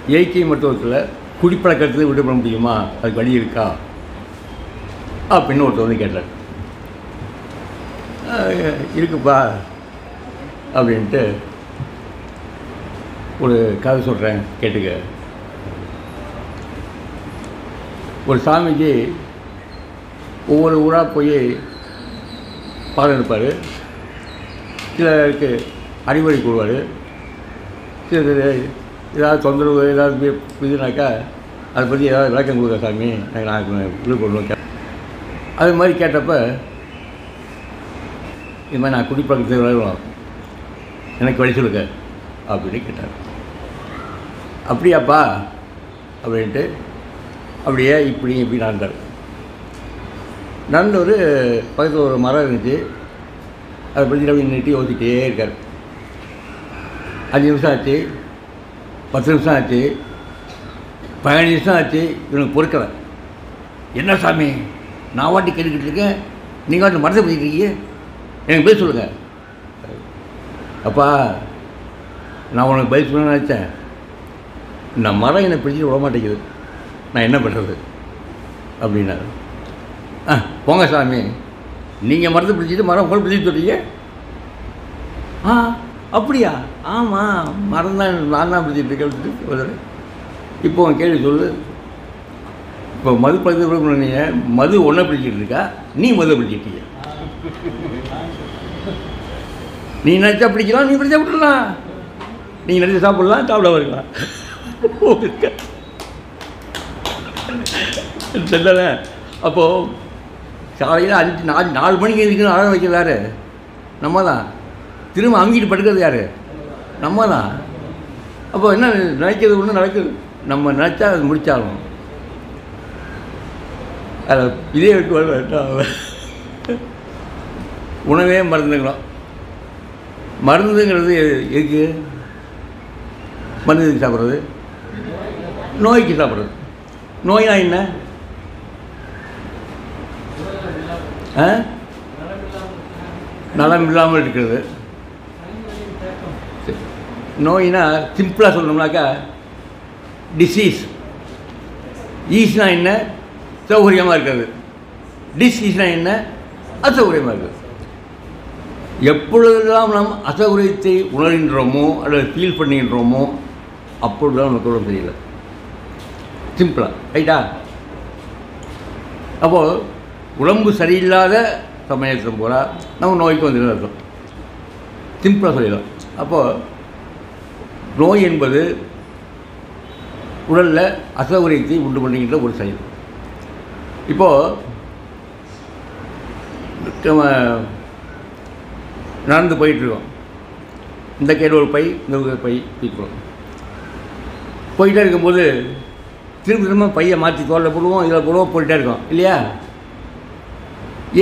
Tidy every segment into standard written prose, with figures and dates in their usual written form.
இயற்கை மருத்துவத்தில் குடிப்பழக்கத்தை விடுபட முடியுமா, அதுக்கு வழி இருக்கா அப்படின்னு ஒருத்தர் வந்து கேட்டார். இருக்குப்பா அப்படின்ட்டு ஒரு கதை சொல்கிறேன் கேட்டுக்க. ஒரு சாமிக்கு ஒவ்வொரு ஊராக போய் பாடம் எடுப்பார். சிலருக்கு அறிவுரை கூறுவார். சில ஏதாவது தொந்தரவு ஏதாவது இதுனாக்கா அதை பற்றி ஏதாவது விளக்கம் கொடுக்க சாமி, நான் இது கொண்டு அது மாதிரி கேட்டப்போ இது மாதிரி நான் குடிப்பழக்கத்தை விளையாடுவோம், எனக்கு வழி சொல்லுங்க அப்படின்னு கேட்டார். அப்படியாப்பா அப்படின்ட்டு அப்படியே இப்படி நடந்தார். நடந்தவர் பக்கத்தில் ஒரு மரம் இருந்துச்சு, அதை பற்றி அப்படி நிறுத்தி யோசிக்கிட்டே இருக்கார். 5 நிமிஷம் ஆச்சு, 10 நிமிஷம் ஆச்சு, 15 நிமிஷம் ஆச்சு. இவனுக்கு பொறுக்கலை. என்ன சாமி நான் வாட்டி கேட்டுக்கிட்டு இருக்கேன், நீங்கள் வாட்டி மரத்தை பற்றிட்டு இருக்கீங்க, எனக்கு பதில் சொல்லுங்கள். அப்பா நான் உனக்கு பதில் சொல்லணும்னு நினச்சேன், இந்த மரம் என்னை பிடிச்சிட்டு விட மாட்டேங்குது, நான் என்ன பண்ணுறது அப்படின்னாரு. போங்க சாமி, நீங்கள் மரத்தை பிடிச்சிட்டு மரம் கூட பிடிச்சிட்டு சொல்கிறீங்க. அப்படியா? ஆமாம், மரம் தான், நான் தான் பிடிச்சிட்டு இருக்கேன். இப்போ உன் கேள்வி சொல்லு. இப்போ மது பழக்கத்தை நீங்கள் மது ஒன்றை பிடிச்சிட்டு இருக்கா, நீ மது பிடிச்சிட்டீங்க. நீ நினச்சா பிடிக்கலாம், நீ பிடிச்சா விட்டுடலாம். நீங்கள் நினச்சி சாப்பிடலாம், சாப்பிட இருக்கலாம். தெரியல. அப்போது காலையில் 4 மணிக்கு எதுக்குன்னு அழக வைக்கிறது யார்? நம்ம தான். திரும்ப அங்கிட்டு படுக்கிறது யார்? நம்ம தான். அப்போ என்ன நினைக்கிறது ஒன்று நடக்குது. நம்ம நினச்சா அது முடிச்சாலும் அதை இதே விட்டு உணவே மருந்துங்களோம். மருந்துங்கிறது எதுக்கு? மருந்து சாப்பிட்றது, நோய்க்கு சாப்பிட்றது. நோய்னா என்ன? நலம் இல்லாமல் இருக்கிறது. நோயினா சிம்பிளாக சொல்லணும்னாக்கா டிசீஸ். ஈஸ்னால் என்ன? சௌகரியமாக இருக்கிறது. டிசீஸ்னால் என்ன? அசௌகரியமாக இருக்குது. எப்பொழுதெல்லாம் நாம் அசௌகரியத்தை உணர்கின்றோமோ அல்லது ஃபீல் பண்ணுகின்றோமோ அப்பொழுதுதான் நமக்கு உடம்பு தெரியல. சிம்பிளாக, ரைட்டா? அப்போது உடம்பு சரியில்லாத சமயத்தை போல நம்ம நோய்க்கு வந்துட்டு இருக்கோம். சிம்பிளாக சொல்லிடலாம். அப்போது நோய் என்பது உடலில் அசௌகரியத்தை உண்டு பண்ணுகின்ற ஒரு செயல். இப்போது நடந்து போயிட்டுருக்கோம். இந்த கையில் ஒரு பை, இந்த பை தூக்கிடுவோம். போயிட்டே இருக்கும்போது திரும்ப பையை மாற்றி தோளில் போடுவோம், இதில் போடுவோம், போயிட்டே இருக்கோம் இல்லையா?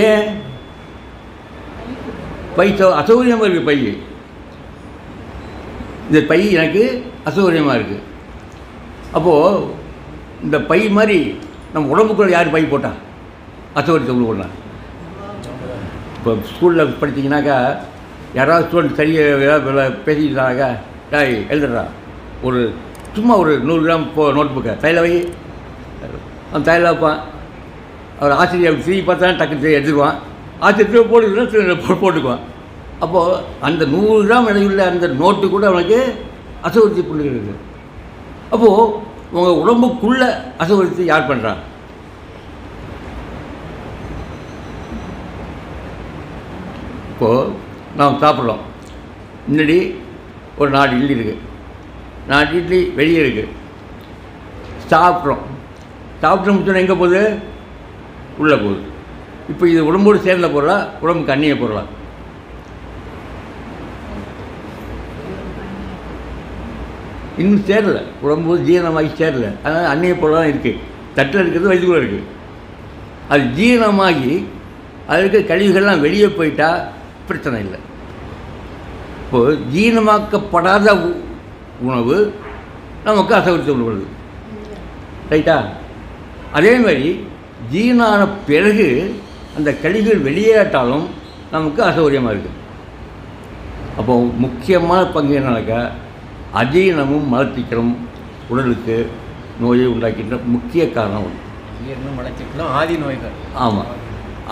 ஏன்? பை அசௌகரியமாக இருக்குது. பை, இந்த பை எனக்கு அசௌகரியமாக இருக்குது. அப்போது இந்த பை மாதிரி நம்ம உடம்புக்குள்ள யார் பை போட்டா அசௌகரியத்தை உள்ள போடலாம்? இப்போ ஸ்கூலில் படித்தீங்கன்னாக்கா யாராவது ஸ்டூடெண்ட் சரியாக ஏதாவது பேசிக்கிட்டாக்கா, டாய் எழுதுறா, ஒரு சும்மா ஒரு 100 கிராம் நோட் புக்கை தையில் வை, அவன் தையில் வைப்பான். அவர் ஆசிரியர் திரும்பி பார்த்தா டக்குன்னு எடுத்துக்குவான். ஆசிரியர் போட்டுக்குவான். அப்போது அந்த 100 கிராம் இடையுள்ள அந்த நோட்டு கூட அவனுக்கு அசௌகரியத்தை பண்ணுகிறது. அப்போது உங்கள் உடம்புக்குள்ளே அசௌகரியத்தை யார் பண்ணுறா? இப்போது நாம் சாப்பிட்றோம். முன்னாடி ஒரு 4 இட்லி இருக்குது, 4 இட்லி வெளியே இருக்குது. சாப்பிட்றோம். சாப்பிட்டு முடிச்சோன்னா எங்கே போகுது? உள்ளே போகுது. இப்போ இது உடம்போடு சேர்ந்த பொருளா, உடம்புக்கு அந்நிய பொருளா? இன்னும் சேரலை. உடம்பு ஜீரணமாகி சேரலை, அதனால் அந்நிய பொருளாக இருக்குது. தட்டில் இருக்கிறது வயிற்றுக்குள்ளே இருக்குது. அது ஜீரணமாகி அதில் இருக்க கழிவுகள்லாம் வெளியே போயிட்டால் பிரச்சனை இல்லை. இப்போது ஜீரணமாக்கப்படாத உணவு நமக்கு அசௌகரியத்தை உள்ள ரைட்டா? அதே மாதிரி ஜீரணான பிறகு அந்த கழிவுகள் வெளியேற்றாலும் நமக்கு அசௌகரியமாக இருக்குது. அப்போது முக்கியமான பங்கு என்னன்னாக்கா அஜீரணமும் மலச்சிக்கலும் உடலுக்கு நோயை உண்டாக்கின்ற முக்கிய காரணம் ஒன்று. ஜீரண மலச்சிக்கலும் ஆதி நோய்கள். ஆமாம்,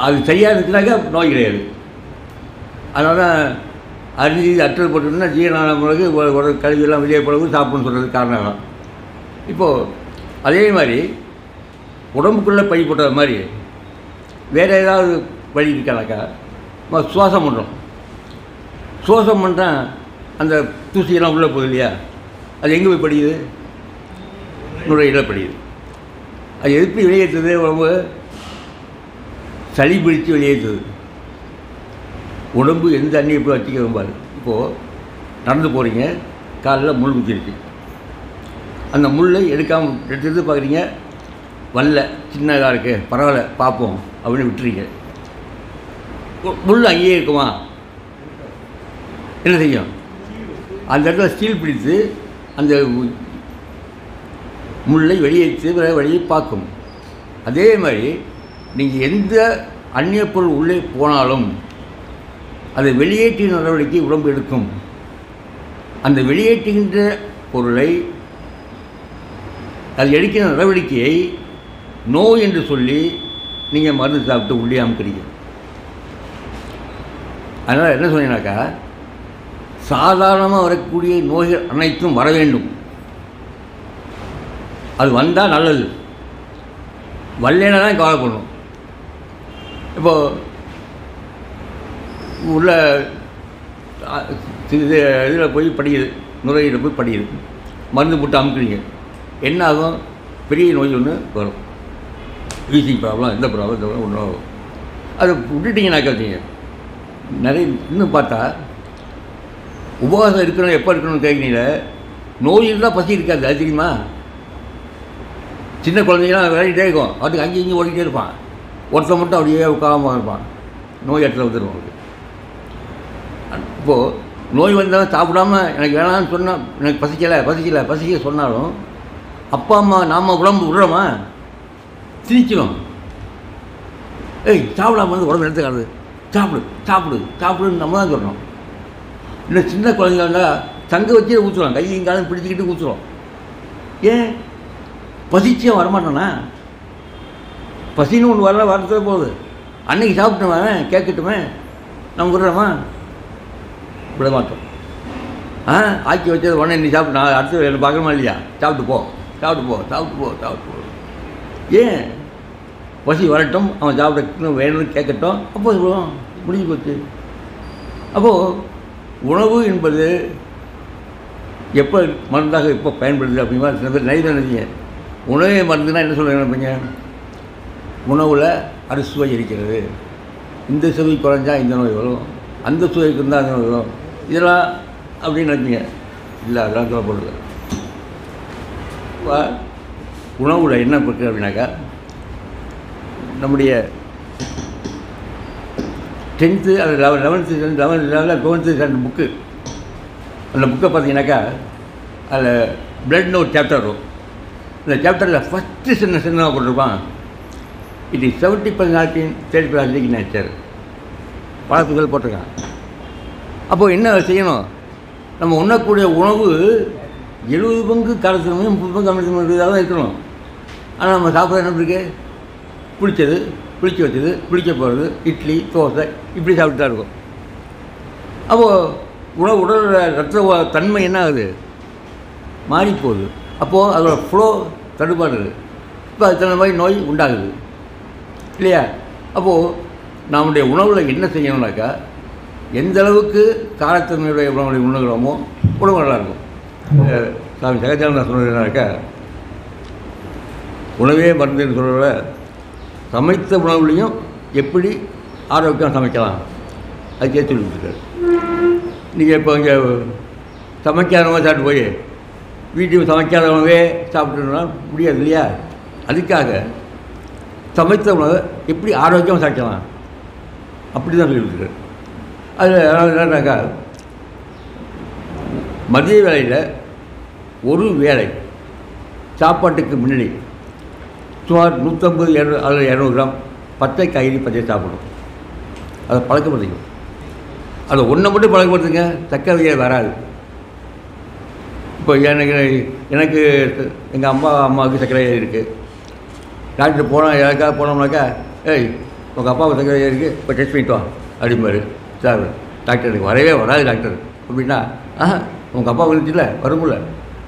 அது சரியாக இருந்துச்சுனாக்கா நோய் கிடையாது. அதனால தான் அரிசி அற்றல் போட்டோம்னா ஜீரண பிறகு ஒரு கழிவெல்லாம் வெளியே பிறகு சாப்பிட்ணுன்னு சொல்கிறது காரணம். இப்போது அதே மாதிரி உடம்புக்குள்ளே பை போட்டது மாதிரி வேறு ஏதாவது வழி இருக்கானாக்கா நம்ம சுவாசம் பண்ணுறோம். சுவாசம் பண்ணுறான் அந்த தூசியெல்லாம் உள்ளே போகுது இல்லையா, அது எங்கே போய் படியுது? நுரையீரலில் படியுது. அது எப்படி வெளியேற்றுது? உடம்பு சளி பிடிச்சி வெளியேற்றுது. உடம்பு எந்த அண்ணியை போய் வச்சுக்க விரும்பாது. இப்போது நடந்து போகிறீங்க, காலில் முள் குத்திருச்சு. அந்த முள்ளை எடுத்து பார்க்குறீங்க, வரல, சின்னதாக இருக்குது, பரவாயில்ல பார்ப்போம் அப்படின்னு விட்டுறீங்க. முள் அங்கேயே இருக்குமா? என்ன செய்யும்? அந்த இடத்துல ஸ்டீல் பிடித்து அந்த முள்ளை வெளியேற்றி வழியை பார்க்கும். அதே மாதிரி நீங்கள் எந்த அந்நிய பொருள் உள்ளே போனாலும் அதை வெளியேற்றிய நடவடிக்கை உடம்பு எடுக்கும். அந்த வெளியேற்றுகின்ற பொருளை அது எடுக்கிற நடவடிக்கையை நோய் என்று சொல்லி நீங்கள் மருந்து சாப்பிட்டு உள்ளே அமுக்கிறீங்க. அதனால் என்ன சொன்னீங்கன்னாக்கா, சாதாரணமாக வரக்கூடிய நோய்கள் அனைத்தும் வர வேண்டும். அது வந்தால் நல்லது, வரலைன்னா தான் கவலைப்படணும். இப்போது உள்ள இதில் போய் படிக்குது, நுரையீரலில் போய் படிக்குது, மருந்து போட்டு அமுக்குறீங்க, என்ன ஆகும்? பெரிய நோய் ஒன்று வரும். வீசிங் ப்ராப்ளம், எந்த ப்ராப்ளம், இந்த ப்ராப்ளம் ஒன்றும் ஆகும். அதை விட்டுட்டிங்கனாக்கா வச்சிங்க நிறைய. இன்னும் பார்த்தா உபவாசம் இருக்கணும், எப்போ இருக்கணும்னு கேட்குறீங்க. நோய் இருந்தால் பசி இருக்காது, அது தெரியுமா? சின்ன குழந்தைங்களாம் விளையாடிட்டே இருக்கும், அதுக்கு அங்கேயும் இங்கேயும் ஓடிக்கிட்டே இருப்பான். ஒருத்தர் மட்டும் அப்படியே உட்காராமல் இருப்பான், நோய் இடத்துல வந்துடும் அவங்களுக்கு. இப்போது நோய் வந்தாலும் சாப்பிடாம எனக்கு வேணாம்னு சொன்னால், எனக்கு பசிக்க சொன்னாலும் அப்பா அம்மா நாம் உடம்பு விடுறோமா? திணிக்கணும். ஏய் சாப்பிடாம வந்து உடம்பு எடுத்துக்காது, சாப்பிடுன்னு நம்ம தான் சொல்லணும். இல்லை சின்ன குழந்தைங்க இருந்தால் தங்க வச்சே ஊற்றுறோம், கையும் காலம் பிடிச்சிக்கிட்டு ஊற்றுறோம். ஏன்? பசிச்சே வரமாட்டோண்ணா. பசின்னு ஒன்று வரத்துல போகுது, அன்னைக்கு சாப்பிட்டோமே, கேட்கட்டுமே, நம்ம விடுறோமா? விட மாட்டோம். ஆக்கி வச்சது உடனே நீ சாப்பிட்டு, நான் அடுத்து என்ன பார்க்கணுமா இல்லையா? சாப்பிட்டு போ. ஏன்? பசி வரட்டும், அவன் சாப்பிட வேணும்னு கேட்கட்டும், அப்போ சொல்லுவோம், முடிஞ்சு போச்சு. அப்போது உணவு என்பது எப்போ மருந்தாக எப்போ பயன்படுது அப்படின்னா சில பேர் நினைங்க. உணவே மருந்துன்னா என்ன சொல்ல நினைப்பீங்க? உணவில் அறுசுவை இருக்கிறது, இந்த சுவை குறைஞ்சா இந்த நோய் வரும், அந்த சுவைக்கு இருந்தால் அந்த நோய் வரும், இதெல்லாம் அப்படின்னு நினைப்பீங்க. இல்லை, அதெல்லாம் சொல்லப்படுது. உணவில் என்ன இருக்குது அப்படின்னாக்கா, நம்முடைய 10th அது 11th ஸ்டாண்டர்ட் புக்கு, அந்த புக்கை பார்த்தீங்கன்னாக்கா அதில் பிளட்னு ஒரு சாப்டர் வரும். இந்த சாப்டரில் ஃபஸ்ட்டு சின்னதாக போட்டிருப்பான், இட் இஸ் 70% 30% நேச்சர். பல புத்தகங்கள் போட்டிருக்கான். அப்போது என்ன செய்யணும்? நம்ம உண்ணக்கூடிய உணவு 70 பங்கு காரத்தன்மையும் 30 பங்கு அமிர்தமாக தான் இருக்கணும். ஆனால் நம்ம சாப்பிட்ற என்ன இருக்கு? பிடிச்சது, பிடிக்க வச்சது, பிடிக்க போகிறது, இட்லி, தோசை, இப்படி சாப்பிட்டு தான் இருக்கும். அப்போது உடலோட ரத்த தன்மை என்ன ஆகுது? மாறிப்போகுது. அப்போது அதோட ஃப்ளோ தடுப்பாடுது. இப்போ அது தகுந்த மாதிரி நோய் உண்டாகுது இல்லையா? அப்போது நம்முடைய உணவில் என்ன செய்யணும்னாக்கா, எந்த அளவுக்கு காரத்தன்மையுடைய உணவுகளை உண்ணுகிறோமோ உணவு நல்லாயிருக்கும். சாமி சகஜான நான் சொல்கிறேன்னாக்கா, உணவே மருந்துன்னு சொல்கிறத சமைத்த உணவுலையும் எப்படி ஆரோக்கியம் சமைக்கலாம் அதுக்கே சொல்லி கொடுத்துருக்காரு. நீங்கள் இப்போ இங்கே சமைக்காதவங்க சாப்பிட்டு போய் வீட்டுக்கு சமைக்காதவங்கவே சாப்பிட்டுனா முடியாது இல்லையா? அதுக்காக சமைத்த உணவை எப்படி ஆரோக்கியமாக சாப்பிடலாம் அப்படி தான் சொல்லி கொடுத்துருக்காரு. அதில் என்னன்னாக்கா, மதிய வேளையில் ஒரு வேளை சாப்பாட்டுக்கு முன்னாடி சுமார் 150 அல்லது 200 கிராம் பச்சை காய்கறி பச்சை சாப்பிடும். அதை பழக்கப்படுத்திக்கும். அதை ஒன்றை மட்டும் பழக்கப்படுத்துங்க, சர்க்கரையே வராது. இப்போ எனக்கு எங்கள் அம்மாவுக்கு சர்க்கரை இருக்குது. டாக்டர் போனால் யாருக்காக போனோம்னாக்கா, ஏய் உங்கள் அப்பாவுக்கு சர்க்கரை இருக்குது, இப்போ டெஸ்ட் பண்ணிட்டு வா அப்படிம்பாரு. சார் டாக்டர் எனக்கு வரவே வராது டாக்டர் அப்படின்னா, உங்கள் அப்பா வந்துச்சுல வரும்ல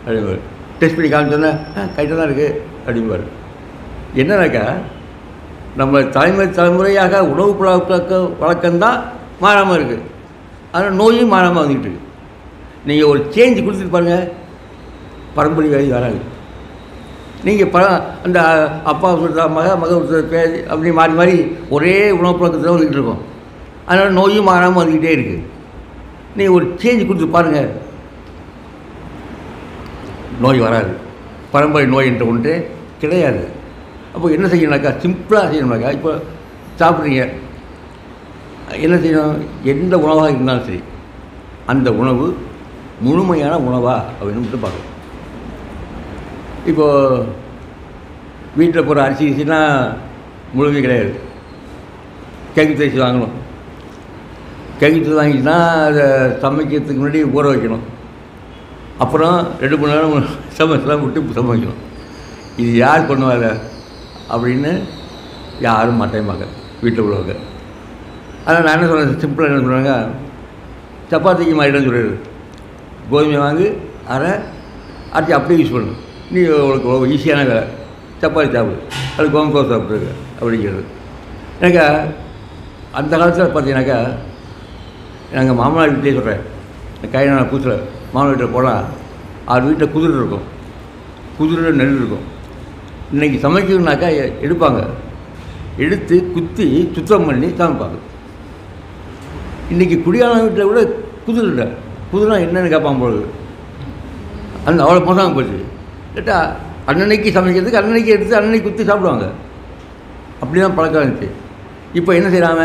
அப்படிம்பாரு. டெஸ்ட் பண்ணி காமிச்சோன்னே கையில் தான் இருக்குது அப்படிம்பாரு. என்னன்னாக்கா, நம்ம தலைமுறையாக உணவு வழக்கம்தான் மாறாமல் இருக்குது, ஆனால் நோயும் மாறாமல் வந்துக்கிட்டு இருக்குது. நீங்கள் ஒரு சேஞ்சு கொடுத்துட்டு பாருங்கள், பரம்பரை வியாதி வராது. நீங்கள் அந்த அப்பா கொடுத்தா மக கொடுத்த பேர் அப்படி மாறி மாறி ஒரே உணவு பழக்கத்தில் வந்துக்கிட்டு இருக்கோம். அதனால் நோயும் மாறாமல் வந்துக்கிட்டே இருக்குது. நீங்கள் ஒரு சேஞ்சு கொடுத்து பாருங்கள், நோய் வராது. பரம்பரை நோய் என்ற ஒன்றே கிடையாது. அப்போ என்ன செய்யணும்னாக்கா, சிம்பிளாக செய்யணும்னாக்கா, இப்போ சாப்பிட்றீங்க, என்ன செய்யணும், எந்த உணவாக இருந்தாலும் சரி அந்த உணவு முழுமையான உணவா அப்படின்னு மட்டும் பார்க்கணும். இப்போது வீட்டில் போகிற அரிசினா முழுமை கிடையாது. கேக்கு அரிசி வாங்கணும். கேக்கு வாங்கிட்டுனா அதை சமைக்கிறதுக்கு முன்னாடி ஊற வைக்கணும். அப்புறம் 2 மணி நேரம் சமைச்சலாம் விட்டு சமைக்கணும். இது யார் பண்ணுவாங்க அப்படின்னு யாரும் மாட்டேமாங்க வீட்டில் உள்ளவங்க. ஆனால் நான் என்ன சொல்கிறேன், சிம்பிளாக என்ன சொல்கிறாங்க, சப்பாத்திக்கு மாறிடன்னு சொல்கிறது. கோதுமை வாங்கி அரைச்சி அப்படியே யூஸ் பண்ணணும். நீ உங்களுக்கு ஈஸியான வேலை, சப்பாத்தி சாப்பிடு, அது கோதுமை சாப்பிட்ருக்கு அப்படிங்கிறது. எனக்கு அந்த காலத்தில் பார்த்தீங்கன்னாக்கா, நாங்கள் மாமனார் வீட்டிலே சொல்கிறேன், கையினால் புதுசில் மாமனார் வீட்டில் போனால் அவர் வீட்டில் குதிரை இருக்கும், குதிரை நெல் இருக்கும். இன்றைக்கி சமைக்கணுன்னாக்கா எடுப்பாங்க, எடுத்து குத்தி சுத்தம் பண்ணி சமைப்பாங்க. இன்றைக்கி குடியான வீட்டில் கூட குதிரை இல்லை. குதிரை என்னென்னு கேட்பான் பொழுது அந்த அவ்வளோ மோசமாக போச்சு. கேட்டால் அன்னன்னைக்கு சமைக்கிறதுக்கு அன்னன்னைக்கு எடுத்து அன்னன்னைக்கு குத்தி சாப்பிடுவாங்க. அப்படி தான் பழக்கம் இருந்துச்சு. இப்போ என்ன செய்கிறாங்க,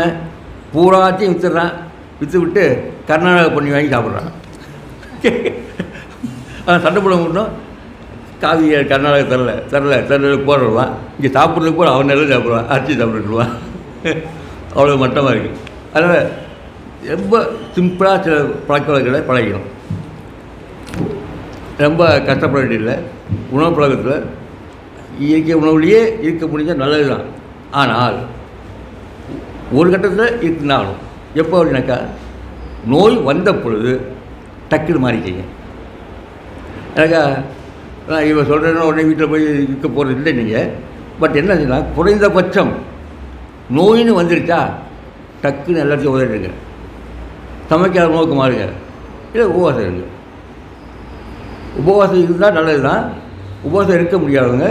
பூராத்தையும் விற்றுறான், விற்று விட்டு கர்நாடகா பண்ணி வாங்கி சாப்பிட்றான். ஆனால் சண்டை போட முடியும், காவி கர்நாடகா தரல போடுறான், இங்கே சாப்பிட்றதுக்கு கூட அவன் நல்லா சாப்பிடுவான், அரிசி சாப்பிட்டுருவான். அவ்வளோ மட்டமாக இருக்குது. அதனால் ரொம்ப சிம்பிளாக சில பழக்க வழக்கங்களை பழகணும். ரொம்ப கஷ்டப்பட வேண்டியதில்லை. உணவு பழக்கத்தில் இயற்கை உணவுலேயே இருக்க முடிஞ்சால் நல்லது தான். ஆனால் ஒரு கட்டத்தில் இருக்குனாலும் எப்போ அப்படின்னாக்கா, நோய் வந்த பொழுது டக்குன்னு மாறிக்கிங்க. எனக்கா நான் இவன் சொல்கிறேன்னா உடனே வீட்டில் போய் இருக்க போகிறது இல்லை நீங்கள். பட் என்ன செய்யலாம், குறைந்தபட்சம் நோயின்னு வந்துருச்சா டக்குன்னு எல்லாத்தையும் உதவிடுங்க. சமைக்காத நோக்கு மாறுங்க, இல்லை உபவாசம் இருங்க. உபவாசம் இருந்தால் நல்லது தான். உபவாசம் இருக்க முடியாதவங்க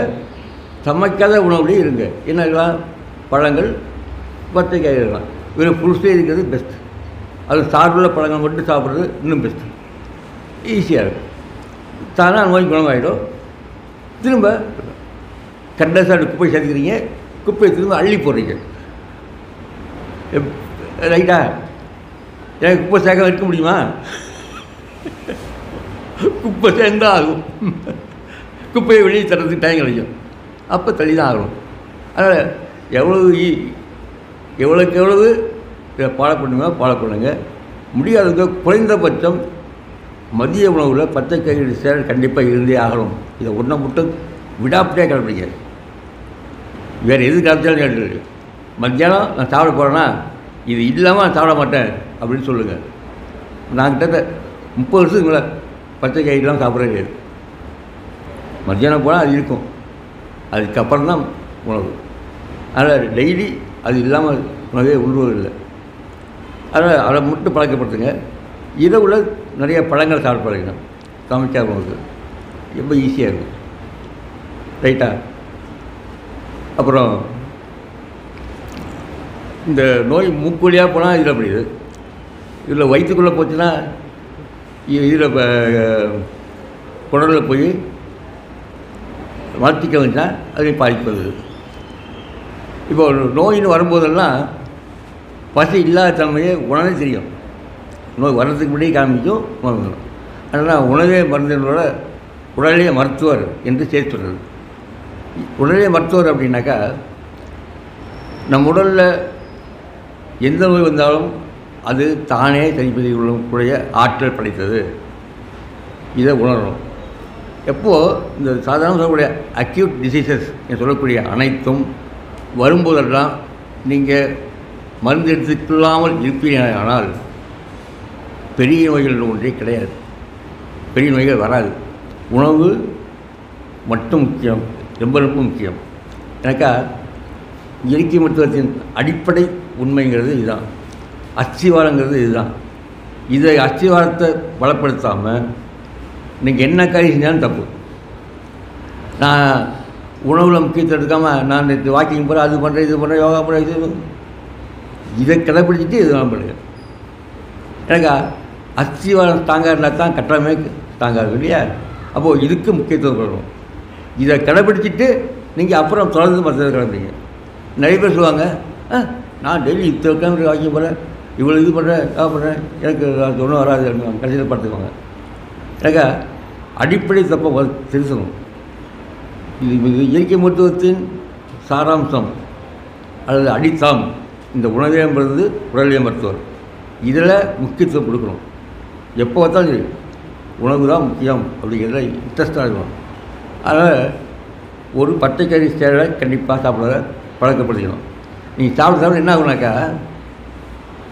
சமைக்காத உணவுலேயே இருங்க. என்ன இருக்கலாம், பழங்கள், பச்சை காய் இருக்கலாம். இதில் புதுசே இருக்கிறது பெஸ்ட்டு. அது சார்புள்ள பழங்கள் மட்டும் சாப்பிட்றது இன்னும் பெஸ்ட்டு, ஈஸியாக இருக்கும். தானாக நோய் குணமாகிடும். திரும்ப கண்டசாடு குப்பை சேர்த்துக்கிறீங்க, குப்பையை திரும்ப அள்ளி போடுறீங்க. ரைட்டா? எனக்கு குப்பை சேர்க்க இருக்க முடியுமா? குப்பை சேர்ந்தால் ஆகும். குப்பையை வெளியே தரதுக்கு டைம் கிடைக்கும், அப்போ தள்ளி தான் ஆகணும். அதனால் எவ்வளோக்கு எவ்வளவு இதை ஃபாலோ பண்ணுங்க. முடியாதவங்க குறைந்தபட்சம் மதிய உணவில் பச்சை காய்கறி சேரல் கண்டிப்பாக இருந்தே ஆகணும். இதை ஒன்றை மட்டும் விடாப்படியாக கிளம்பிங்க. வேறு எது கிளம்பிச்சாலும் கேட்டு, மத்தியானம் நான் சாப்பிட போகிறேன்னா இது இல்லாமல் நான் சாப்பிட மாட்டேன் அப்படின்னு சொல்லுங்கள். நான் கிட்ட 30 வருஷத்துக்கு மேலே பச்சை காய்கறிலாம் சாப்பிட்றது கிடையாது. மத்தியானம் போனால் அது இருக்கும், அதுக்கப்புறம் தான் உணவு. அதனால் டெய்லி அது இல்லாமல் உணவே உண்ணுவதில்லை. அதனால் அதை மட்டும் பழக்கப்படுத்துங்க. இரவில் நிறைய பழங்கள் சாப்பிட பழகணும். சமைக்காத உணவுக்கு ரொம்ப ஈஸியாக இருக்கும். ரைட்டா? அப்புறம் இந்த நோய் மூக்கு வழியாக போனால் இதில் அப்படிது, இதில் வயிற்றுக்குள்ளே போச்சுன்னா இதில் குடலில் போய் வளர்த்திக்க வந்துச்சா அதை பாதிப்பது. இப்போ நோயின்னு வரும்போதெல்லாம் பசி இல்லாத தன்மையை உணவே தெரியும். நோய் வர்றதுக்கு முன்னாடியே காமிக்கும் உணவு வரும். அதனால் உணவே மருந்தினோட உடலே மருத்துவர் என்று சேர்த்து சொல்கிறது. உடலே மருத்துவர் அப்படின்னாக்கா, நம் உடலில் எந்த நோய் வந்தாலும் அது தானே சரிப்பதில் கூடிய ஆற்றல் படைத்தது. இதை உணரணும். எப்போது இந்த சாதாரண சொல்லக்கூடிய அக்யூட் டிசீசஸ் சொல்லக்கூடிய அனைத்தும் வரும்போதெல்லாம் நீங்கள் மருந்து எடுத்துக்கொள்ளாமல் இருப்பீர்கள். ஆனால் பெரிய நோய்கள் ஒன்றே கிடையாது, பெரிய நோய்கள் வராது. உணவு மட்டும் முக்கியம், ரொம்ப ரொம்ப முக்கியம். எனக்கா இயற்கை மருத்துவத்தின் அடிப்படை உண்மைங்கிறது இதுதான், அஸ்திவாரங்கிறது இதுதான். இதை அஸ்திவாரத்தை பலப்படுத்தாமல் நீங்கள் என்ன காரியம் செஞ்சாலும் தப்பு. நான் உணவில் முக்கியத்துவம் எடுக்காமல் நான் நேற்று வாக்கிங் போகிறேன், அது பண்ணுறேன், இது பண்ணுறேன், யோகா பண்ணுறேன், இதை கடைப்பிடிச்சிட்டு இது நான் பண்ணுறேன். எனக்கா அஸ்திவாரம் ஸ்ட்ராங்காக இருந்தால் தான் கட்டணமே ஸ்ட்ராங்காக இல்லையா? அப்போது இதுக்கு முக்கியத்துவம் கொடுக்கணும். இதை கடைப்பிடிச்சிட்டு நீங்கள் அப்புறம் தொடர்ந்து மற்றதை கடைப்பிடிங்க. நிறைய பேர் சொல்லுவாங்க, நான் டெய்லி இத்தனை கிலோமீட்டர் வாக்கிங் போகிறேன், இவ்வளோ இது பண்ணுறேன், பண்ணுறேன், எனக்கு அது ஒன்றும் வராது, கடைசியில் பார்த்துக்குவாங்க. எனக்கா அடிப்படை தப்பை திருத்தணும். இது இயற்கை மருத்துவத்தின் சாராம்சம் அல்லது அடித்தாம். இந்த உணவியம்பது உடலிய மருத்துவர் இதில் முக்கியத்துவம் கொடுக்கணும். எப்போ பார்த்தாலும் சரி உணவு தான் முக்கியம் அப்படிங்கிறத இன்ட்ரெஸ்டாக இருக்கணும். அதனால் ஒரு பச்சைக்கறி சேவை கண்டிப்பாக சாப்பிட பழக்கப்படுத்திக்கணும். நீங்கள் சாப்பிட என்ன ஆகுனாக்கா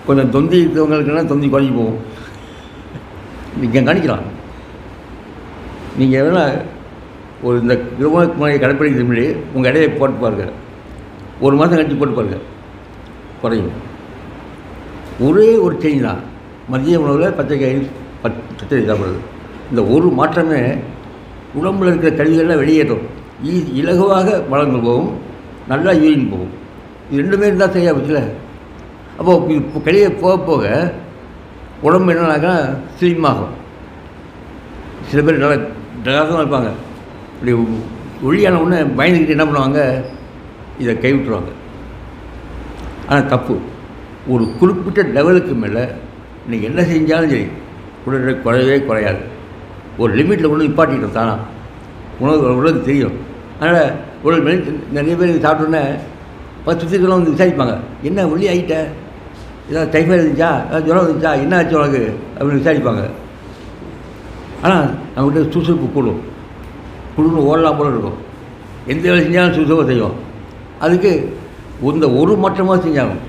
கொஞ்சம் தொந்தி இருக்கிறவங்களுக்குன்னா தொந்தி குறைஞ்சி போகும். நீங்கள் கணிக்கலாம். நீங்கள் வேணால் ஒரு இந்த கிரமணக்கு முறையை கடைப்பிடிக்கிறது முன்னாடி உங்கள் இடையை போட்டு பாருங்க, ஒரு மாதம் கழிச்சு போட்டு பாருங்க, குறையும். ஒரே ஒரு சேஞ்ச் தான், மதிய உணவில் பச்சைக்காய் பச்சை சாப்பிட்றது. இந்த ஒரு மாற்றமே உடம்பில் இருக்கிற கழிவுகள்லாம் வெளியேற்றும். இலகுவாக மலங்கள் போகும், நல்லா யூரின் போகும். இது ரெண்டுமே இருந்தால் சரியாக போச்சுல. அப்போது இப்போ கழிவை போக போக உடம்பு என்னன்னாக்கா ஸ்லிம் ஆகும். சில பேர் நல்லா டகாசமாக இருப்பாங்க, இப்படி ஒளியான உடனே பயந்துக்கிட்டு என்ன பண்ணுவாங்க, இதை கைவிட்டுருவாங்க. ஆனால் தப்பு. ஒரு குறிப்பிட்ட லெவலுக்கு மேலே நீங்கள் என்ன செஞ்சாலும் சரி உடல் குறையவே குறையாது. ஒரு லிமிட்டில் கொண்டு நிப்பாட்டிட்டோம் தானா, உடலுக்கு தெரியும். அதனால் உடல் மேலே நிறைய பேர் சாப்பிட்டோன்னே 10 வருஷத்துக்குள்ள வந்து விசாரிப்பாங்க, என்ன ஒல்லி ஆகிட்ட, ஏதாவது டைஃபாய்டு இருந்துச்சா, ஏதாவது ஜுரம் இருந்துச்சா, என்ன ஆச்சு உனக்கு அப்படின்னு விசாரிப்பாங்க. ஆனால் நம்மகிட்ட சுறுசுறுப்பு குழுன்னு ஓடலாம் போல இருக்கும். எந்த வேலை செஞ்சாலும் சுறுசுறுப்பாக செய்வோம். அதுக்கு இந்த ஒரு மாற்றமாக செஞ்சாலும்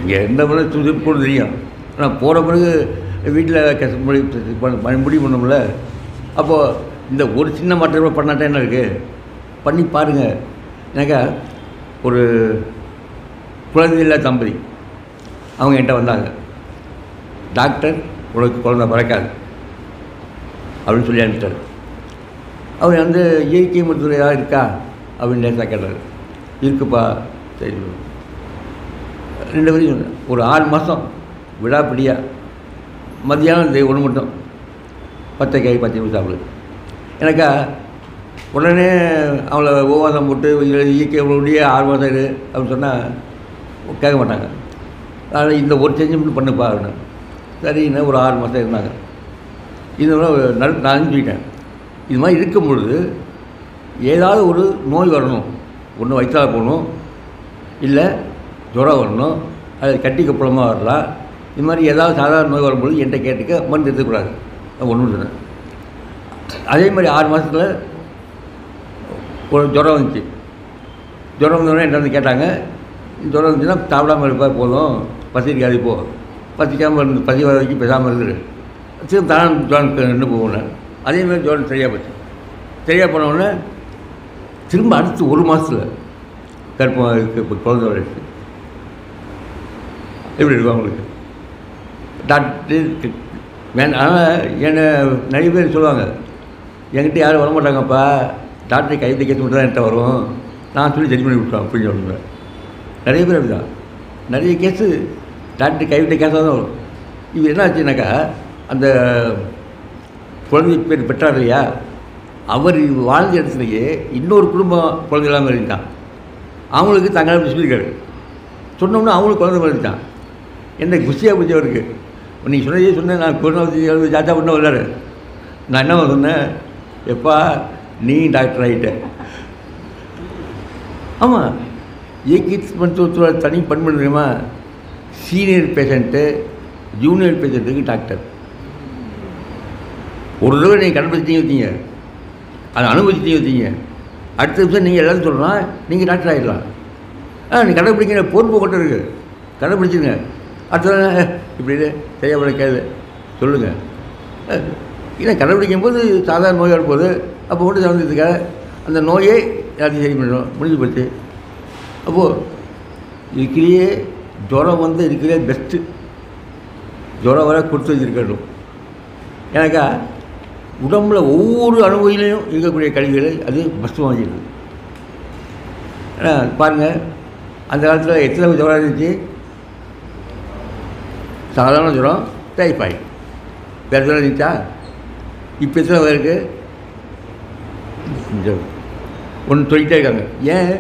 இங்கே எந்த முறை சுறுசுறுப்பு கூட தெரியும். ஆனால் போகிற பிறகு வீட்டில் முடிவு பண்ணோம்ல. அப்போது இந்த ஒரு சின்ன மாற்றம் பண்ணாட்டே என்ன இருக்குது, பண்ணி பாருங்கள். ஏன்னாக்கா ஒரு குழந்தையில்லா தம்பதி அவங்க என்கிட்ட வந்தாங்க, டாக்டர் உனக்கு குழந்தை பிறக்காது அப்படின்னு சொல்லி அனுப்பிட்டார். அவர் வந்து இயற்கை மருத்துவ ஏதாவது இருக்கா அப்படின்னு லேசாக கேட்டார். இருக்குப்பா, சரி. 2 பேரும் ஒரு 6 மாதம் விடாப்பிடியாக மத்தியானம் இந்த ஒன்று மட்டும் பச்சைக்காய் சாப்பிடுது. எனக்கா உடனே அவளை உபவாசம் போட்டு இயற்கை உடைய 6 மாதம் இரு அப்படின்னு சொன்னால் கேட்க மாட்டாங்க. அதனால் இந்த ஒரு செஞ்சு மட்டும் பண்ணுப்பா அப்படின்னு. சரின்னு ஒரு 6 மாதம் இருந்தாங்க. இதனால் நான் அனுப்பிச்சிட்டேன். இது மாதிரி இருக்கும் பொழுது ஏதாவது ஒரு நோய் வரணும், ஒன்று வயிற்றால போகணும், இல்லை ஜுரம் வரணும், அது கட்டி கப்பளமாக வரலாம். இது மாதிரி ஏதாவது சாதாரண நோய் வரும்பொழுது என்கிட்ட கேட்டுக்க மருந்து எடுத்துக்கூடாது. அது ஒன்று சொன்னேன். அதே மாதிரி 6 மாதத்தில் ஒரு ஜுரம் வந்துச்சு. ஜுரம் வந்தோடனே என்ன வந்து கேட்டாங்க, ஜுரம் வந்துச்சுன்னா சாப்பிடாமல் இருப்பா, போதும், பசிக்காது, போ, பசிக்காமல் இருந்து பசி வர வரைக்கும் பேசாமல் இருக்குது, திரும்ப தான் ஜுரம் நின்று போகணும். அதேமாதிரி ஜுரம் சரியாக போச்சு. சரியாக போனவுடனே திரும்ப அடுத்து 1 மாதத்தில் கற்பம் இருக்குது. இப்போ குழந்தை வளர்ச்சி எப்படி இருக்கும் அவங்களுக்கு? டாக்டர் வேண்டாம். ஆனால் என்னை நிறைய பேர் சொல்லுவாங்க, என்கிட்ட யாரும் வரமாட்டாங்கப்பா, டாக்டர் கைத்தை கேட்டு மட்டும் தான் என்கிட்ட வரும், நான் சொல்லி சரி பண்ணி விட்டுருவேன் அப்படின்னு சொல்லுவேன். நிறைய பேர் அப்படி தான். நிறைய கேஸு டாக்டர் கைவிட்ட கேஸாக தான் வரும். இது என்ன ஆச்சுனாக்கா, அந்த குழந்தை பேர் பெற்றார் இல்லையா, அவர் வாழ்ந்த இடத்துலையே இன்னொரு குடும்பம் குழந்தை இல்லாமல் இருந்தான். அவங்களுக்கு தங்களாக சொல்லியிருக்காரு. சொன்னோம்னா அவங்களுக்கு குழந்தை இருந்துட்டான். என்ன குஷியாக பிடிச்சவருக்கு. நீங்கள் சொன்னதே சொன்னேன், நான் குழந்தை ஜாத்தா பண்ண விளாடு. நான் என்ன சொன்னேன், எப்பா நீ டாக்டர் ஆகிட்ட. ஆமாம், இயற்கை மருத்துவத்தோட தனி பண்பு தெரியுமா, சீனியர் பேஷண்ட்டு ஜூனியர் பேஷண்ட்டுக்கு டாக்டர். ஒரு தடவை நீங்கள் கண்டுபிடிச்சிங்க வச்சிங்க, அதை அனுபவிச்சிங்க வச்சிங்க, அடுத்த நிமிஷம் நீங்கள் எல்லாரும் சொல்லலாம், நீங்கள் டாக்டர் ஆகிடலாம். நீங்கள் கடைப்பிடிக்கிற பொறுப்பு கொண்டு இருக்குது, கடைப்பிடிச்சிருங்க. அடுத்த இப்படி சரியாக கேளு சொல்லுங்கள். ஏன்னா கடைப்பிடிக்கும் போது சாதாரண நோயாக இருப்போது அப்போ மட்டும் சார்ந்ததுக்க அந்த நோயை எல்லாத்தையும் சரி பண்ணணும், முடிஞ்சு போச்சு. அப்போது இருக்கிறே ஜுரம் வந்து இருக்கிறே பெஸ்ட்டு, ஜுரம் வர கொடுத்து வச்சுருக்கணும். ஏன்னாக்கா உடம்புல ஒவ்வொரு அனுபவிலையும் இருக்கக்கூடிய கழிவுகளை அது பஸ்டமாக வச்சுருக்குது. ஏன்னா பாருங்கள், அந்த காலத்தில் எத்தனை ஜுரம் இருந்துச்சு? சாதாரண ஜுரம், டைஃபாய்டு, வேறு ஜுரம் இருந்துச்சா? இப்போ எத்தனை இருக்குது? ஒன்று சொல்லிகிட்டே இருக்காங்க. ஏன்?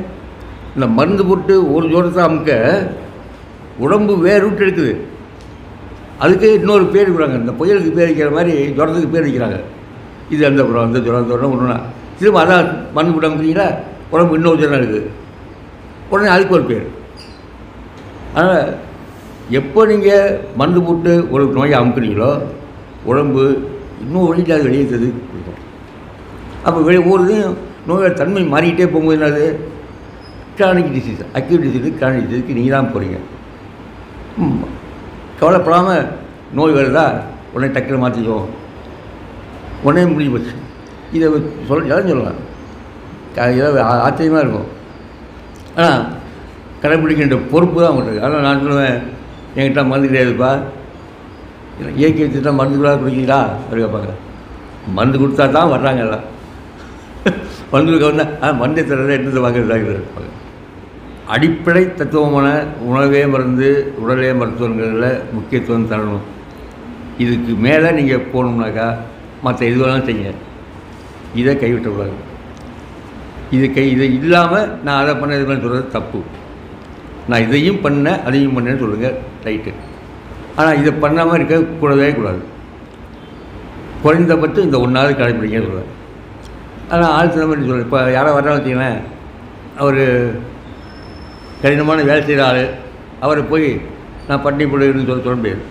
இந்த மருந்து போட்டு ஒரு ஜுரத்தை அமுக்க உடம்பு வேறு ரூட் எடுக்குது. அதுக்கு இன்னொரு பேர் இருக்கிறாங்க, இந்த புயலுக்கு பேர் வைக்கிற மாதிரி ஜுரத்துக்கு பேர் வைக்கிறாங்க. இது அந்த ஜுரம், அந்த ஜுரம், அந்த ஜுரம் ஒன்றுனா திரும்ப அதான் மருந்து போட்டு அமுக்கிறீங்களா, உடம்பு இன்னொரு ஜுரம் இருக்குது, உடனே அதுக்கு ஒரு பேர். அதனால் எப்போ நீங்கள் மருந்து போட்டு ஒரு நோயை அமுக்குறீங்களோ உடம்பு இன்னும் வழியில் அது வெளியேற்றது கொடுக்கும். அப்போ ஒவ்வொருதையும் நோயோட தன்மை மாறிக்கிட்டே போகும்போது என்னது? Chronic disease, acute disease, chronic டிசீஸுக்கு நீங்கள் தான் போகிறீங்க. கவலைப்படாமல் நோய் வருதா உடனே டக்குன்னு மாற்றிக்குவோம், உடனே முடிஞ்சு போச்சு. இதை எல்லாம் சொல்லலாம், இதை ஆச்சரியமாக இருக்கும். ஆனால் கடைப்பிடிக்கின்ற பொறுப்பு தான் உங்களுக்கு. ஆனால் நான் சொல்லுவேன், என்கிட்ட மருந்து கிடையாதுப்பா, இயற்கை வச்சுட்டா மருந்து கூட குடிக்கிறீங்களா அப்படி கேட்பாங்க. மருந்து கொடுத்தா தான் வர்றாங்க எல்லாம். மருந்து வந்தால் மருந்தை தர எடுத்து வாங்குறதாக இருப்பாங்க. அடிப்படை தத்துவமான உணவே மருந்து, உடலே மருத்துவங்கிறதுல முக்கியத்துவம் தரணும். இதுக்கு மேலே நீங்கள் போகணும்னாக்கா மற்ற எதுவெல்லாம் செய்யுங்க, இதை கைவிட்டக்கூடாது. இது இல்லாமல் நான் அதை பண்ண இது சொல்கிறது தப்பு. நான் இதையும் பண்ணேன் அதையும் பண்ணேன்னு சொல்லுங்கள், ரைட்டு. ஆனால் இதை பண்ணாமல் இருக்கக்கூடவே கூடாது. குறைந்தபட்சம் இந்த ஒன்றாவது கடைப்பிடிக்க சொல்லுவேன். ஆனால் ஆள் சில மாதிரி சொல்லுவேன். இப்போ யாரோ வர்றாங்க வச்சிங்களேன், அவர் கடினமான வேலை செய்கிற ஆள், அவரை போய் நான் பட்டினி போடுன்னு சொல்ல முடியாது.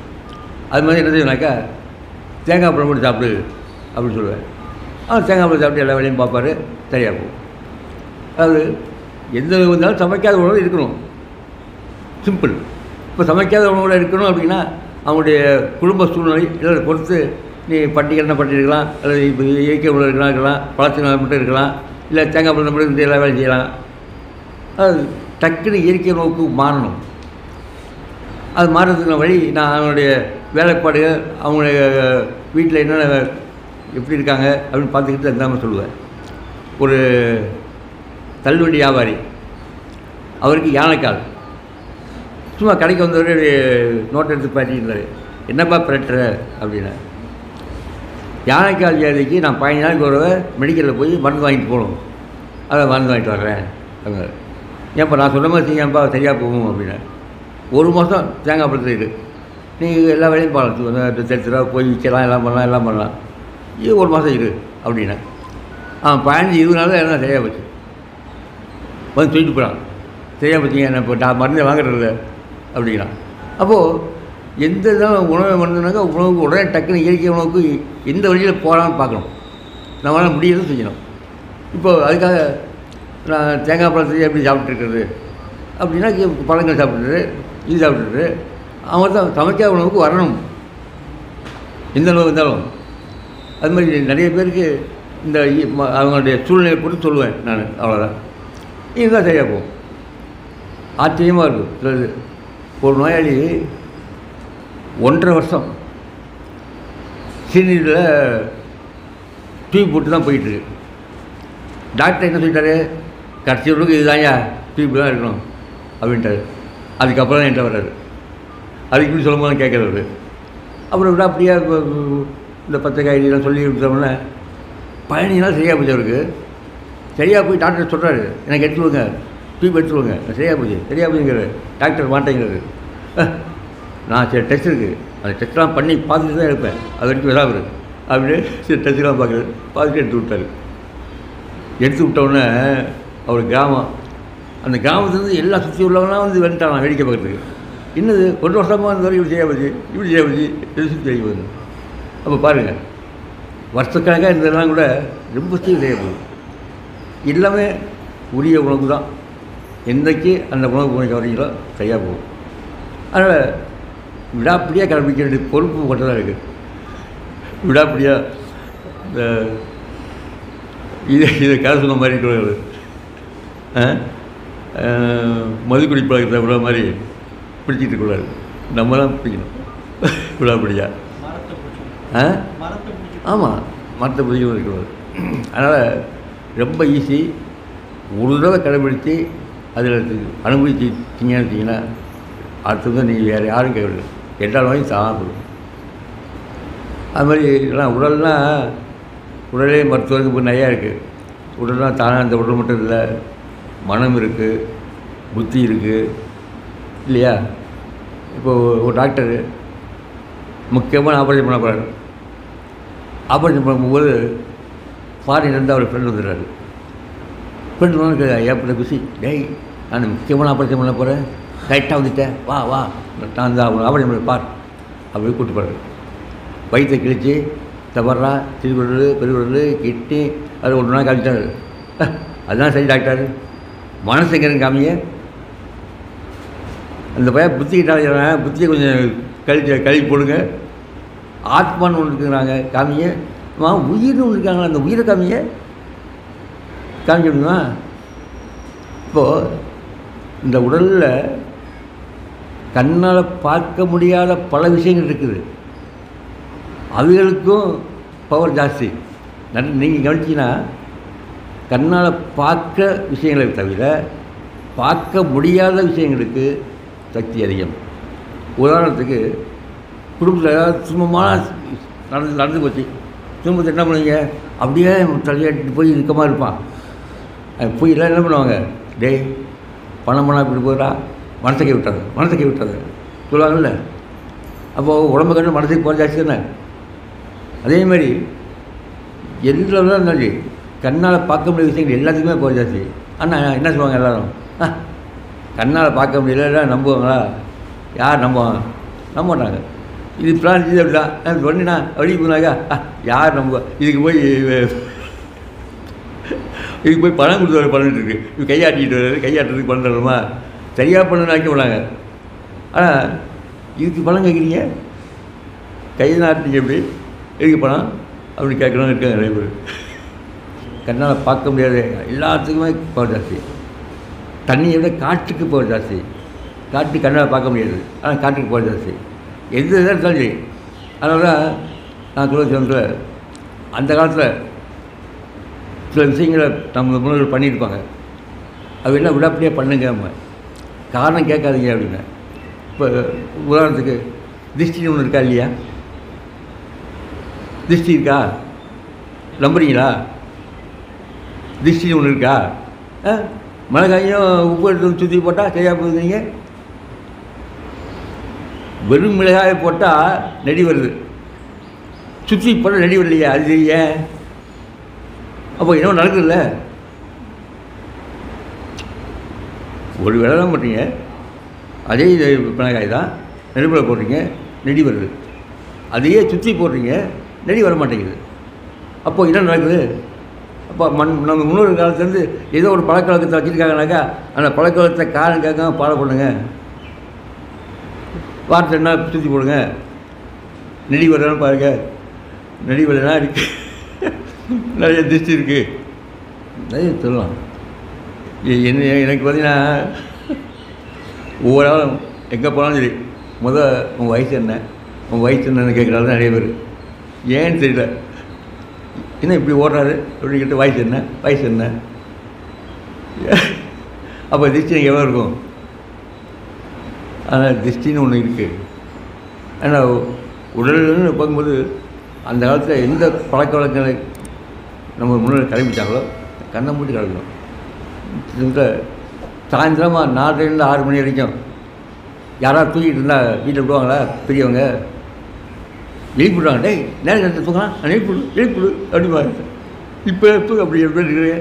அது மாதிரி என்ன செய்வேனாக்கா, தேங்காய் பழம் போட்டு சாப்பிடு அப்படின்னு சொல்லுவேன். தேங்காய் பழம் சாப்பிட்டு எல்லா வேலையும் பார்ப்பார், சரியாக போகும். அதாவது எந்த இருந்தாலும் சமைக்காத உணவு இருக்கணும், சிம்பிள். இப்போ சமைக்காத உணவோடு இருக்கணும் அப்படின்னா அவங்களுடைய குடும்ப சூழ்நிலை எல்லாம் பொறுத்து நீ பட்டிக்கடனை பண்ணிருக்கலாம், அல்லது இப்போ இயற்கை உணவு இருக்கலாம், பழத்தின மட்டும் இருக்கலாம், இல்லை தேங்காய் பழம் மட்டும் எல்லா வேலை செய்யலாம். அது டக்குன்னு இயற்கை உணவுக்கு மாறணும். அது மாறுறதுக்கு வழி நான் அவனுடைய வேலைப்பாடுகள், அவங்களுடைய வீட்டில் என்னென்ன எப்படி இருக்காங்க அப்படின்னு பார்த்துக்கிட்டு இருந்தாமல் சொல்லுவேன். ஒரு தள்ளுவண்டி வியாபாரி, அவருக்கு யானைக்கால், சும்மா கடைக்கு வந்தவர் நோட்டை எடுத்து பாட்டிருந்தார். என்னப்பா பிரட்டுற அப்படின்னா, யானைக்கால் வியாதிக்கு நான் 15 நாளைக்கு ஒரு மெடிக்கலில் போய் மருந்து வாங்கிட்டு போகணும், அதை மருந்து வாங்கிட்டு வர்றேன் அப்படின்னா. ஏன்ப்பா நான் சொன்ன மாதிரி செய்யாப்பா சரியாக போகும் அப்படின்னா. 1 மாதம் தேங்காய் பழத்தில் இரு, நீங்கள் எல்லா வேலையும் பார்க்கலாம், தெருத்துறா போய் விற்கலாம், எல்லாம் பண்ணலாம். இது 1 மாதம் இரு அப்படின்னா. 15-20 நாள் எல்லாம் சரியாக போச்சு. வந்து சொல்லிட்டு போகிறான், சரியாக போச்சுங்க, என்ன இப்போ நான் மருந்தை வாங்குறதில்ல அப்படின்னா. அப்போது எந்த இதான் உணவை மருந்துனாக்கா உணவுக்கு உடனே டக்குன்னு இயற்கை உணவுக்கு எந்த வழியில் போகலான்னு பார்க்கணும், நம்மளால் முடியறதும் செய்யணும். இப்போது அதுக்காக நான் தேங்காய் பழத்தை எப்படி சாப்பிட்ருக்கிறது அப்படின்னா, பழங்கள் சாப்பிட்டுட்டு இது சாப்பிட்டுட்டு அவங்க தான் சமைக்காத உணவுக்கு வரணும், எந்த உணவு இருந்தாலும். அது மாதிரி நிறைய பேருக்கு இந்த அவங்களுடைய சூழ்நிலையை பொறுத்து சொல்லுவேன் நான், அவ்வளோதான். இதுதான் சரியாக போகும். ஆச்சரியமாக இருக்கும். சிலது ஒரு நோயாளி 1.5 வருஷம் சீனியரில் டியூப் போட்டு தான் போயிட்டுருக்கு. டாக்டர் என்ன சொல்லிட்டாரு, கடைசி வரைக்கும் இதுதான்யா டியூப் தான் இருக்கணும் அப்படின்ட்டார். அதுக்கப்புறம் தான் என்கிட்ட வர்றாரு. அதுக்கு இப்படி சொல்லும் போது கேட்குறவர். அப்புறம் விட அப்படியே இந்த பச்சைக்காயெல்லாம் சொல்லி கொடுத்தோம்னா 15 நாள் சரியாக போச்சு அவருக்கு. சரியாக போய் டாக்டர் சொல்கிறாரு, எனக்கு எடுத்துருவாங்க, டியூப் எடுத்துருவாங்க, சரியாக போச்சுங்கிற டாக்டர் மாட்டேங்கிறாரு. நான் சரி டெஸ்ட் இருக்குது, அந்த டெஸ்ட்லாம் பண்ணி பார்த்துட்டு தான் இருப்பேன், அது வரைக்கும் விடாது அப்படின்னு சரி டெஸ்ட்லாம் பார்த்துட்டு எடுத்து விட்டார். எடுத்து விட்டோடனே அவர் கிராமம், அந்த கிராமத்துலேருந்து எல்லா சுற்றி உள்ளவங்களாம் வந்து வந்துட்டான் வேடிக்கை பார்க்குறதுக்கு. இன்னது 1 வருஷமாக இருந்தவரை இப்படி செய்ய போச்சு எது சுற்றி தெரிய போகுது. அப்போ பாருங்கள், வருஷக்கணக்காக இருந்ததெல்லாம் கூட ரொம்ப சரியாக போகும். எல்லாமே உரிய உணவு தான். என்றைக்கு அந்த உணவு உணவு வரீங்களோ சரியாக போகும். அதனால் விடாப்பிடியாக கடைப்பிடிக்க வேண்டிய பொறுப்பு மட்டும் தான் இருக்குது. விடாப்பிடியாக இந்த இதை கதை சொன்ன மாதிரி இருக்கிறது மதுக்குடி பழக்கத்தை விட மாதிரி பிடிச்சிட்டு இருக்கக்கூடாது. நம்ம தான் பிடிக்கணும் விடாப்பிடியாக. ஆமாம், மரத்தை பிடிக்கணும் இருக்கக்கூடாது. அதனால் ரொம்ப ஈஸி. ஒரு தடவை கடைப்பிடித்து அதில் அனுபவிச்சிட்டிங்கன்னு வச்சிங்கன்னா அடுத்தது நீங்கள் வேறு யாரும் கேட்கல, எட்டால் வாங்கி சாப்பிடும். அது மாதிரி எல்லாம் உடலே மருத்துவருக்கு இப்போ நிறையா இருக்குது. உடல்லாம் தானாக அந்த உடல் மட்டும் இல்லை, மனம் இருக்குது, புத்தி இருக்குது இல்லையா? இப்போது ஒரு டாக்டரு முக்கியமான ஆப்ரேஷன் பண்ண போகிறாரு. ஆப்ரேஷன் பண்ணும்போது ஃபாரின்லேருந்து அவர் ஃப்ரெண்ட் வந்துடுறாரு. ஃப்ரெண்டு வந்து ஏற்பட்ட குசி, டேய் நான் முக்கியமான ஆப்ரேஷன் பண்ண போகிறேன், கரெக்டாக வந்துட்டேன், வா வா நான் அந்த ஆப்ரேஷன் பண்ண பார் அப்படி கூப்பிட்டு போகிறாரு. வயிற்றை கிழிச்சு தவறா திருக்குறள் பெருக்குறள் கிட்டி அது ஒன்று நாள் கழிச்சாரு. அதுதான் சரி டாக்டர், மனசுங்கிறன்னு காமிய அந்த பையன் புத்தி கிட்டாங்க, புத்தியை கொஞ்சம் கழுவி போடுங்க. ஆத்மான்னு ஒன்று இருக்குங்கிறாங்க, காமிய உயிர்னு ஒன்று இருக்காங்களா, அந்த உயிரை காமிக்க முடியுமா? இப்போது இந்த உடலில் கண்ணால் பார்க்க முடியாத பல விஷயங்கள் இருக்குது. அவைகளுக்கும் பவர் ஜாஸ்தி. நீங்கள் கவனிச்சிங்கன்னா கண்ணால் பார்க்க விஷயங்களை தவிர பார்க்க முடியாத விஷயங்களுக்கு சக்தி அதிகம். உதாரணத்துக்கு குடும்பத்தில் ஏதாவது சுமமான நடந்து போச்சு, குடும்பத்தை என்ன பண்ணுவீங்க, அப்படியே தலையாட்டிட்டு போய் இருக்கமாக இருப்பான். போய் எல்லாம் என்ன பண்ணுவாங்க, டேய் பணம் இப்படி போகிறா, மனசை விட்டாது சொல்லுவாங்கல்ல. அப்போது உடம்பு கண்டு மனசுக்கு போக ஜாஸ்தி தானே. அதே மாதிரி எல்லாம் இருந்தாலும் கண்ணால் பார்க்க முடியாத விஷயங்கள் எல்லாத்துக்குமே போக ஜாஸ்தி. ஆனால் என்ன சொல்லுவாங்க எல்லோரும், கண்ணால் பார்க்க முடியல நம்புவாங்களா? யார் நம்புவாங்க? நம்ப மாட்டாங்க. இது பிளான் இது அப்படிதான் சொன்னா வழி போனாக்கா யார் நம்புவா? இதுக்கு போய் பணம் கொடுத்து வர பண்ணிட்டு இருக்கு, இது கையாட்டுறதுக்கு பண்ணுறோமா? சரியாக பண்ணணும்னு ஆக்கி விடாங்க. ஆனால் இதுக்கு பணம் கேட்குறீங்க, கை நாட்டிங்க எப்படி எதுக்கு பணம் அப்படி கேட்கணும்னு இருக்காங்க நிறைய பேர். கண்ணால் பார்க்க முடியாது எல்லாத்துக்குமே பவர் ஜாஸ்தி. தண்ணியை விட காற்றுக்கு பவர் ஜாஸ்தி. காற்று கண்ணால் பார்க்க முடியாது, ஆனால் காற்றுக்கு பவர் ஜாஸ்தி. எந்த இதாக இருந்தாலும் சரி. அதனால தான் நான் சொல்ல அந்த காலத்தில் சில விஷயங்களை நம்ம முன்னோர்கள் பண்ணியிருப்பாங்க. அது என்ன விடாப்படியே பண்ணுங்க, நம்ம காரணம் கேட்காதீங்க அப்படின்னு. இப்போ உதாரணத்துக்கு திருஷ்டின்னு ஒன்று இருக்கா இல்லையா? திருஷ்டி இருக்கா? நம்புறீங்களா? திருஷ்டின்னு ஒன்று இருக்கா? மிளகாயும் உப்பு எடுத்து சுற்றி போட்டால் சரியாக போகுதுங்க. வெறும் மிளகாயை போட்டால் நெடி வருது, சுற்றி போட்டால் நெடி வரலையா? அது ஏன்? அப்போ என்ன நடக்குதுல்ல? ஒரு வேலை தான் பண்ணுறீங்க, அதே இது மிளகாய் தான் நெருப்பில் போடுறீங்க, நெடி வருது. அதையே சுற்றி போடுறீங்க, நெடி வர மாட்டேங்குது. அப்போது என்ன நடக்குது? அப்போ நம்ம முன்னோரு காலத்துலேருந்து ஏதோ ஒரு பழக்கவழக்கத்தை வச்சுருக்காங்கனாக்கா அந்த பழக்கவழக்கத்தை காரணம் கேட்காம ஃபாலோ பண்ணுங்க. வார்த்தை என்ன சுற்றி போடுங்க, நெடி வரலான்னு பாருங்கள். நெடி வரலனா இருக்கு, நிறைய திருஷ்டி இருக்குது, நிறைய சொல்லலாம். எனக்கு பார்த்தீங்கன்னா ஒவ்வொரு ஆளும் எங்கே போனாலும் சரி உங்கள் வயசு என்னன்னு கேட்குறாரு நிறைய பேர். ஏன்னு தெரியல, என்ன இப்படி ஓடுறாரு அப்படின்னு கேட்டு வயசு என்ன அப்போ திருஷ்டி எவ்வளோ இருக்கும்? ஆனால் திருஷ்டின்னு ஒன்று இருக்குது. ஆனால் உடல்னு பார்க்கும்போது அந்த காலத்தில் எந்த பழக்க வழக்கங்களை நம்ம முன்னாடி கடைபிடிச்சாங்களோ கண்ணை மூட்டி கிடக்கணும். இந்த சாயந்தரமாக 4:30 6 மணி வரைக்கும் யாராவது தூக்கிட்டு இருந்தால் வீட்டில் விடுவாங்களா? பெரியவங்க எழுப்பிவிடுவாங்க, டேய் நேரம் எடுத்து தூங்கலாம், எழுப்பிவிடு அப்படிம்பாங்க. இப்போ அப்படி எப்படி இருக்கிறீங்க?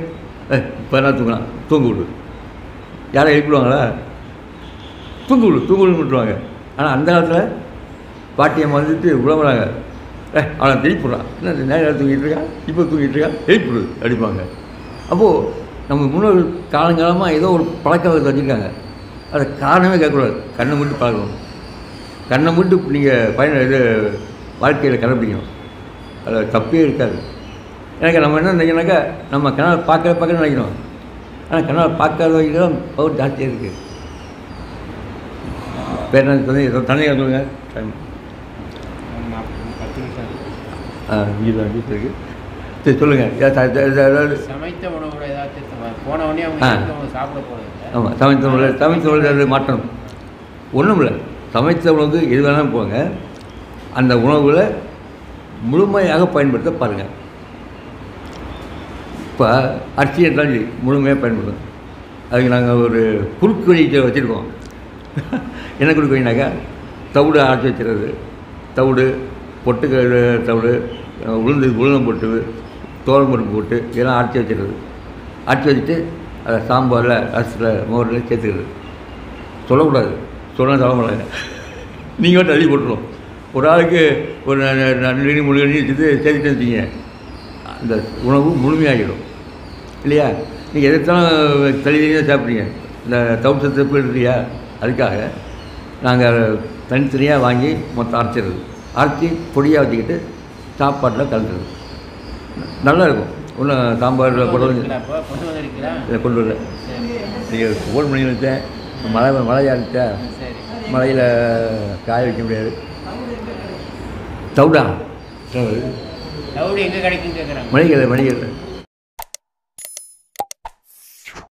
இப்போ நான் தூங்க விடு. யாரை எழுப்பிடுவாங்களா? தூங்க விடுன்னு விட்டுருவாங்க. ஆனால் அந்த காலத்தில் பாட்டியம்மா வந்துட்டு விளம்புறாங்க, அவனை எழுப்பிடுறான், என்ன நேரம் தூங்கிட்டு இருக்கான், இப்போ தூங்கிட்டு இருக்கான், எழுப்பிடு அடிப்பாங்க. அப்போது நம்ம முன்னோர்கள் காலங்காலமாக ஏதோ ஒரு பழக்கத்தை வச்சுருக்காங்க. அதை காரணமே கேட்கக்கூடாது, கண்ணை மட்டும் பழக்கணும். கண்ணை மட்டும் நீங்கள் இது வாழ்க்கையில் கடைப்பிடிக்கணும். அதில் தப்பே இருக்காது. எனக்கு நம்ம என்ன நினைக்கணுனாக்கா, நம்ம கண்ணால் பார்க்க நினைக்கணும். ஆனால் கண்ணால் பார்க்காத வரைக்கும் தான் பவர் ஜாஸ்தியாக இருக்குது. வேறு என்ன சொன்னீங்க? தண்ணியாக சொல்லுங்கள். டைம் 10 நிமிஷம் இருக்குது. சரி சொல்லுங்கள். ஏதாவது சமைத்த உணவுல ஏதாச்சும் போன உடனே அவங்க சாப்பிட போகிறது. ஆமாம், சமைத்த உணவு ஏதாவது மாற்றணும். ஒன்றும் இல்லை, சமைத்த உணவுக்கு எது வேணாலும் போங்க, அந்த உணவுகளை முழுமையாக பயன்படுத்த பாருங்கள். இப்போ அரிசி என்றாலும் சரி முழுமையாக பயன்படுத்தும். அதுக்கு நாங்கள் ஒரு குறுக்கு வழியை வச்சுருக்கோம். என்ன குறுக்கு வழினாக்கா, தவிடு அரைச்சி வச்சுருது, தவிடு பொட்டுக்கடலை தவிடு, உளுந்தம் போட்டு, பருப்பு போட்டு இதெல்லாம் அரைச்சி வச்சுருது. அரைச்சி வச்சுட்டு அதை சாம்பாரில் ரசத்தில் மோரில் சேர்த்துக்கிறது. சொல்லக்கூடாது, சொன்னால் சொல்ல மாட்டாங்க. நீங்கள் மட்டும் அள்ளி போட்டுருவோம். ஒரு ஆளுக்கு ஒரு 2 கணி 3 கணி சேர்த்துட்டு வச்சிங்க, அந்த உணவு முழுமையாகிடும் இல்லையா? நீங்கள் எதைத்தான் தனித்தனியாக சாப்பிட்றீங்க. இந்த தவிடு சத்து போயிடுறியா, அதுக்காக நாங்கள் தனித்தனியாக வாங்கி மொத்தம் அரைச்சிடுறது. அரைச்சி பொடியாக வச்சுக்கிட்டு சாப்பாட்டில் கலந்துடுது. நல்லா இருக்கும். ஒன்றும் சாம்பாரில் கொண்டு இதை கொண்டு வரல. நீங்கள் ஃபோன் பண்ணி வச்சேன், மழையாக இருந்துச்சா, மழையில் காய வைக்க முடியாது. தவிடா எங்கே கிடைக்கும் கேட்குறாங்க. மளிகையில்